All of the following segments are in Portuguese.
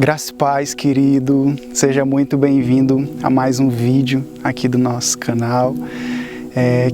Graça e paz, querido. Seja muito bem-vindo a mais um vídeo aqui do nosso canal.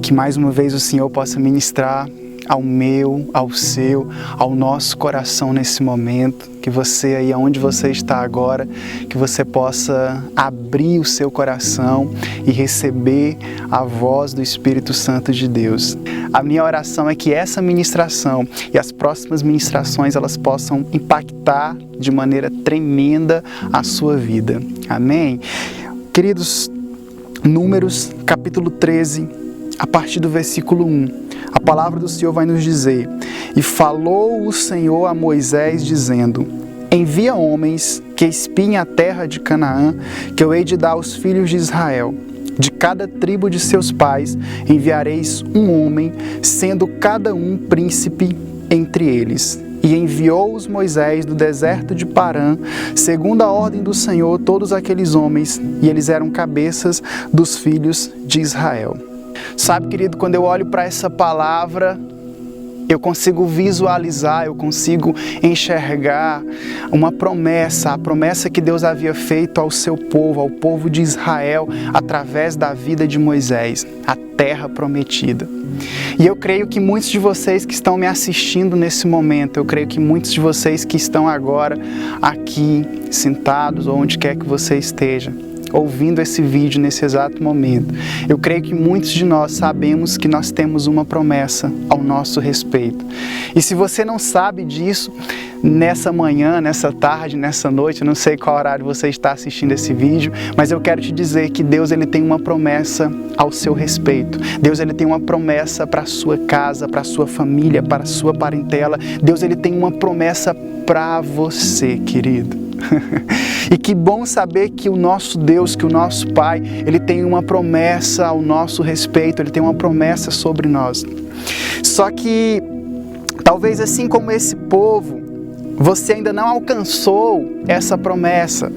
Que mais uma vez o Senhor possa ministrar ao meu, ao seu, ao nosso coração nesse momento. Que você aí onde você está agora, que você possa abrir o seu coração e receber a voz do Espírito Santo de Deus. A minha oração é que essa ministração e as próximas ministrações elas possam impactar de maneira tremenda a sua vida. Amém? Queridos, Números capítulo 13, a partir do versículo 1. A palavra do Senhor vai nos dizer: E falou o Senhor a Moisés, dizendo: Envia homens que espiem a terra de Canaã, que eu hei de dar aos filhos de Israel. De cada tribo de seus pais enviareis um homem, sendo cada um príncipe entre eles. E enviou-os Moisés do deserto de Parã, segundo a ordem do Senhor, todos aqueles homens, e eles eram cabeças dos filhos de Israel. Sabe, querido, quando eu olho para essa palavra, eu consigo visualizar, eu consigo enxergar uma promessa, a promessa que Deus havia feito ao seu povo, ao povo de Israel, através da vida de Moisés, a terra prometida. E eu creio que muitos de vocês que estão me assistindo nesse momento, eu creio que muitos de vocês que estão agora aqui, sentados ou onde quer que você esteja, ouvindo esse vídeo nesse exato momento, eu creio que muitos de nós sabemos que nós temos uma promessa ao nosso respeito. E se você não sabe disso, nessa manhã, nessa tarde, nessa noite, eu não sei qual horário você está assistindo esse vídeo, mas eu quero te dizer que Deus ele tem uma promessa ao seu respeito. Deus ele tem uma promessa para a sua casa, para a sua família, para a sua parentela. Deus ele tem uma promessa para você, querido. E que bom saber que o nosso Deus, que o nosso Pai, Ele tem uma promessa ao nosso respeito, Ele tem uma promessa sobre nós. Só que, talvez assim como esse povo, você ainda não alcançou essa promessa.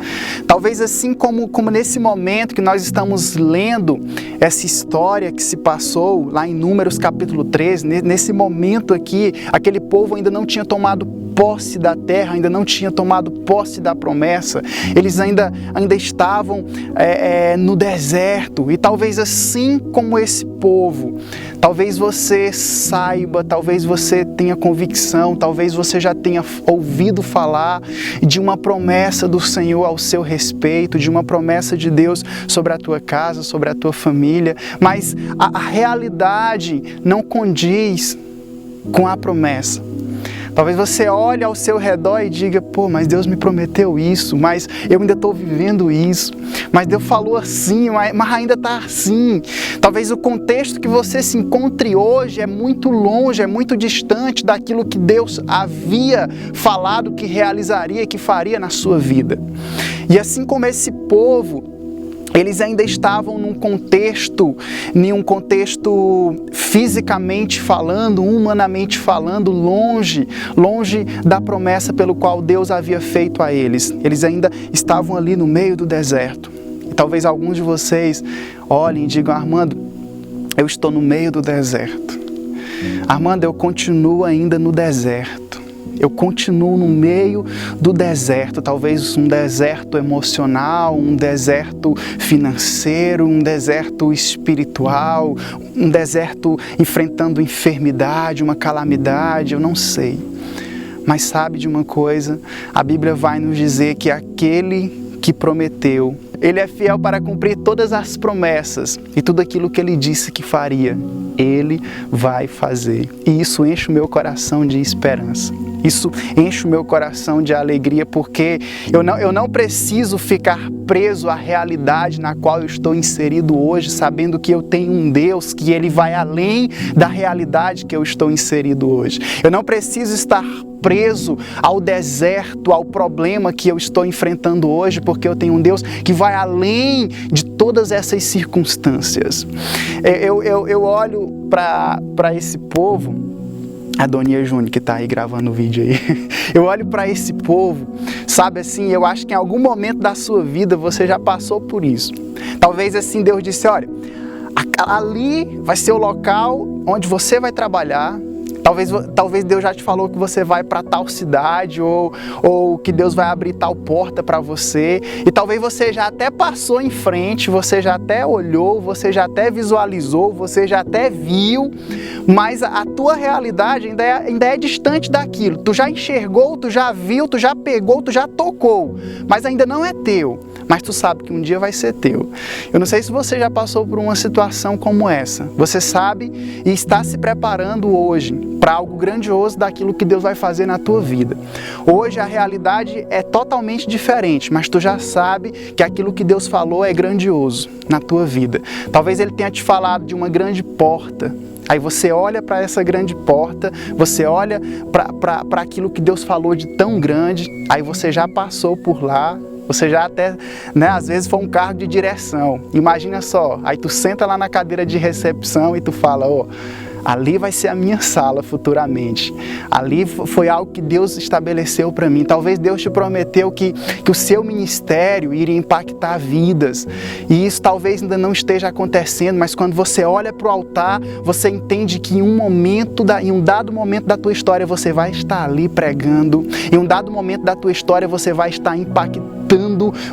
Talvez assim como nesse momento que nós estamos lendo essa história que se passou lá em Números capítulo 13, nesse momento aqui, aquele povo ainda não tinha tomado posse da terra, ainda não tinha tomado posse da promessa, eles ainda estavam no deserto. E talvez assim como esse povo, talvez você saiba, talvez você tenha convicção, talvez você já tenha ouvido falar de uma promessa do Senhor ao seu respeito, de uma promessa de Deus sobre a tua casa, sobre a tua família, mas a realidade não condiz com a promessa. Talvez você olhe ao seu redor e diga: pô, mas Deus me prometeu isso, mas eu ainda estou vivendo isso, mas Deus falou assim, mas ainda está assim. Talvez o contexto que você se encontre hoje é muito longe, é muito distante daquilo que Deus havia falado que realizaria, que faria na sua vida. E assim como esse povo, eles ainda estavam num contexto fisicamente falando, humanamente falando, longe da promessa pelo qual Deus havia feito a eles. Eles ainda estavam ali no meio do deserto. E talvez alguns de vocês olhem e digam: Armando, eu estou no meio do deserto. Armando, eu continuo ainda no deserto. Eu continuo no meio do deserto, talvez um deserto emocional, um deserto financeiro, um deserto espiritual, um deserto enfrentando enfermidade, uma calamidade, eu não sei. Mas sabe de uma coisa? A Bíblia vai nos dizer que aquele que prometeu, Ele é fiel para cumprir todas as promessas e tudo aquilo que Ele disse que faria, Ele vai fazer. E isso enche o meu coração de esperança. Isso enche o meu coração de alegria, porque eu não preciso ficar preso à realidade na qual eu estou inserido hoje, sabendo que eu tenho um Deus que Ele vai além da realidade que eu estou inserido hoje. Eu não preciso estar preso ao deserto, ao problema que eu estou enfrentando hoje, porque eu tenho um Deus que vai além de todas essas circunstâncias. Eu olho para esse povo, a Doninha Júnior que está aí gravando o vídeo aí, eu olho para esse povo, sabe assim, eu acho que em algum momento da sua vida você já passou por isso. Talvez assim Deus disse: olha, ali vai ser o local onde você vai trabalhar, Talvez Deus já te falou que você vai para tal cidade ou que Deus vai abrir tal porta para você. E talvez você já até passou em frente, você já até olhou, você já até visualizou, você já até viu, mas a tua realidade ainda é distante daquilo. Tu já enxergou, tu já viu, tu já pegou, tu já tocou, mas ainda não é teu. Mas tu sabe que um dia vai ser teu. Eu não sei se você já passou por uma situação como essa. Você sabe e está se preparando hoje para algo grandioso daquilo que Deus vai fazer na tua vida. Hoje a realidade é totalmente diferente, mas tu já sabe que aquilo que Deus falou é grandioso na tua vida. Talvez Ele tenha te falado de uma grande porta. Aí você olha para essa grande porta, você olha para aquilo que Deus falou de tão grande, aí você já passou por lá. Você já até, às vezes foi um cargo de direção. Imagina só, aí tu senta lá na cadeira de recepção e tu fala, ali vai ser a minha sala futuramente. Ali foi algo que Deus estabeleceu para mim. Talvez Deus te prometeu que o seu ministério iria impactar vidas. E isso talvez ainda não esteja acontecendo, mas quando você olha para o altar, você entende que em um dado momento da tua história, você vai estar ali pregando. Em um dado momento da tua história, você vai estar impactando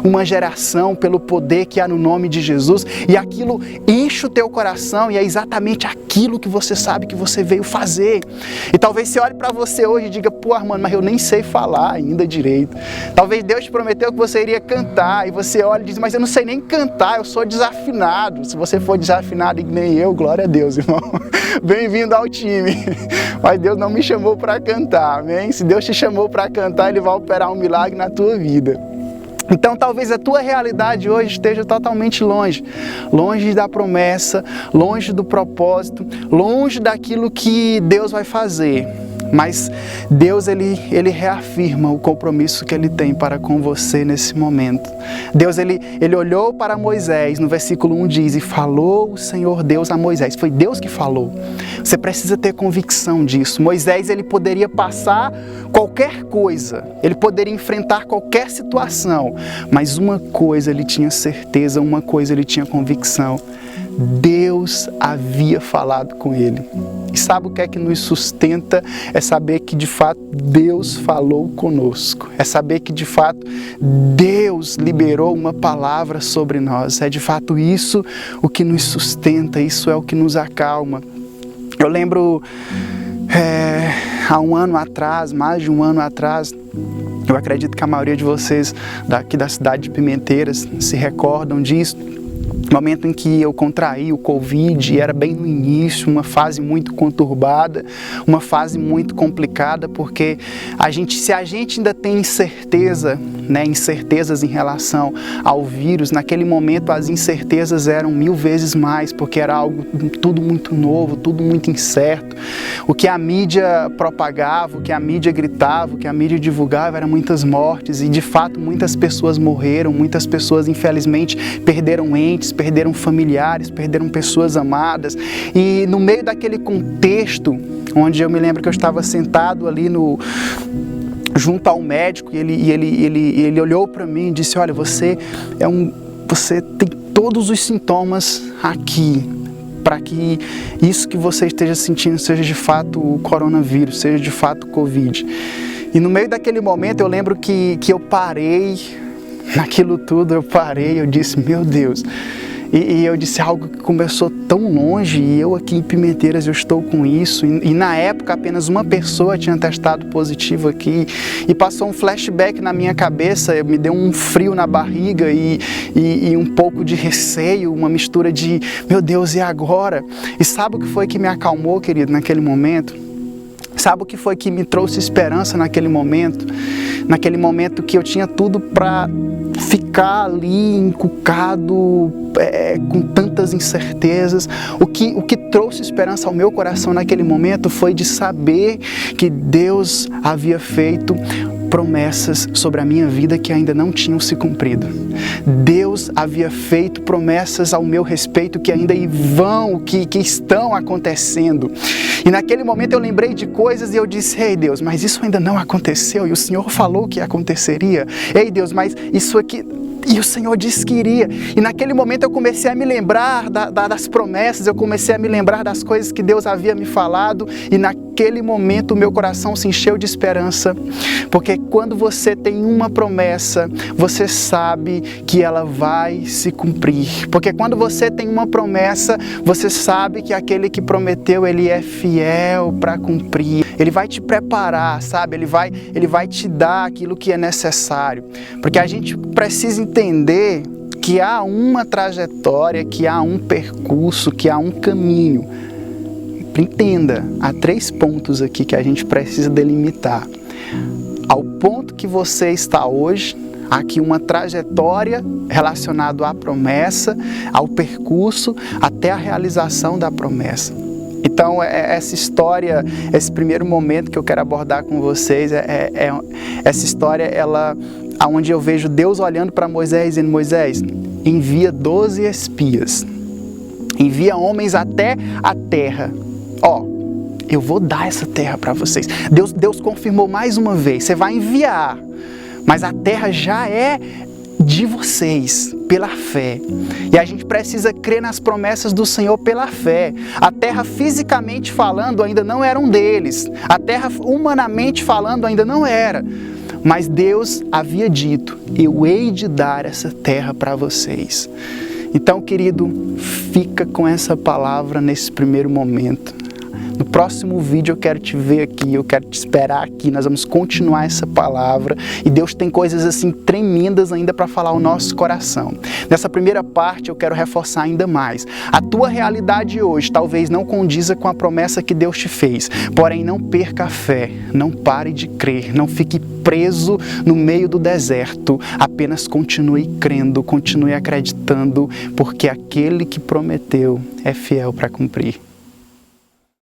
uma geração pelo poder que há no nome de Jesus. E aquilo enche o teu coração e é exatamente aquilo que você sabe que você veio fazer. E talvez você olhe para você hoje e diga, Armando, mas eu nem sei falar ainda direito. Talvez Deus te prometeu que você iria cantar e você olha e diz, mas eu não sei nem cantar, eu sou desafinado. Se você for desafinado e nem eu, glória a Deus, irmão. Bem-vindo ao time. Mas Deus não me chamou para cantar, amém? Se Deus te chamou para cantar, Ele vai operar um milagre na tua vida. Então talvez a tua realidade hoje esteja totalmente longe da promessa, longe do propósito, longe daquilo que Deus vai fazer. Mas Deus, ele reafirma o compromisso que Ele tem para com você nesse momento. Deus, ele olhou para Moisés, no versículo 1 diz, e falou o Senhor Deus a Moisés. Foi Deus que falou. Você precisa ter convicção disso. Moisés, ele poderia passar qualquer coisa, ele poderia enfrentar qualquer situação, mas uma coisa ele tinha certeza, uma coisa ele tinha convicção. Deus havia falado com ele. E sabe o que é que nos sustenta? É saber que de fato Deus falou conosco. É saber que de fato Deus liberou uma palavra sobre nós. É de fato isso o que nos sustenta, isso é o que nos acalma. Eu lembro há um ano atrás, mais de um ano atrás, eu acredito que a maioria de vocês daqui da cidade de Pimenteiras se recordam disso. Momento em que eu contraí o Covid, era bem no início, uma fase muito conturbada, uma fase muito complicada, porque se a gente ainda tem incertezas em relação ao vírus, naquele momento as incertezas eram 1000 vezes mais, porque era algo tudo muito novo, tudo muito incerto. O que a mídia propagava, o que a mídia gritava, o que a mídia divulgava eram muitas mortes, e de fato muitas pessoas morreram, muitas pessoas infelizmente perderam entes, perderam familiares, perderam pessoas amadas. E no meio daquele contexto, onde eu me lembro que eu estava sentado ali junto ao médico, e ele olhou para mim e disse, olha, você tem todos os sintomas aqui, para que isso que você esteja sentindo seja de fato o coronavírus, seja de fato o Covid. E no meio daquele momento eu lembro que eu parei, naquilo tudo eu disse, meu Deus. E eu disse algo que começou tão longe, e eu aqui em Pimenteiras eu estou com isso, e na época apenas uma pessoa tinha testado positivo aqui, e passou um flashback na minha cabeça, me deu um frio na barriga e um pouco de receio, uma mistura de, meu Deus, e agora? E sabe o que foi que me acalmou, querido, naquele momento? Sabe o que foi que me trouxe esperança naquele momento? Naquele momento que eu tinha tudo para ficar ali encucado, com tantas incertezas. O que trouxe esperança ao meu coração naquele momento foi de saber que Deus havia feito promessas sobre a minha vida que ainda não tinham se cumprido. Deus havia feito promessas ao meu respeito que ainda que estão acontecendo. E naquele momento eu lembrei de coisas e eu disse, ei Deus, mas isso ainda não aconteceu e o Senhor falou que aconteceria. Ei Deus, mas isso aqui... E o Senhor disse que iria. E naquele momento eu comecei a me lembrar das promessas, eu comecei a me lembrar das coisas que Deus havia me falado. E naquele momento o meu coração se encheu de esperança, porque quando você tem uma promessa, você sabe que ela vai se cumprir. Porque quando você tem uma promessa, você sabe que aquele que prometeu, ele é fiel para cumprir. Ele vai te preparar, sabe? Ele vai te dar aquilo que é necessário. Porque a gente precisa entender que há uma trajetória, que há um percurso, que há um caminho. Entenda, há 3 pontos aqui que a gente precisa delimitar. Ao ponto que você está hoje, há aqui uma trajetória relacionada à promessa, ao percurso, até a realização da promessa. Então, essa história, esse primeiro momento que eu quero abordar com vocês, essa história, onde eu vejo Deus olhando para Moisés, dizendo: Moisés, envia 12 espias, envia homens até a terra. Eu vou dar essa terra para vocês. Deus confirmou mais uma vez, você vai enviar, mas a terra já é de vocês, pela fé. E a gente precisa crer nas promessas do Senhor pela fé. A terra, fisicamente falando, ainda não era um deles. A terra, humanamente falando, ainda não era. Mas Deus havia dito: eu hei de dar essa terra para vocês. Então, querido, fica com essa palavra nesse primeiro momento. No próximo vídeo eu quero te ver aqui, eu quero te esperar aqui, nós vamos continuar essa palavra e Deus tem coisas assim tremendas ainda para falar ao nosso coração. Nessa primeira parte eu quero reforçar ainda mais. A tua realidade hoje talvez não condiza com a promessa que Deus te fez, porém não perca a fé, não pare de crer, não fique preso no meio do deserto, apenas continue crendo, continue acreditando, porque aquele que prometeu é fiel para cumprir.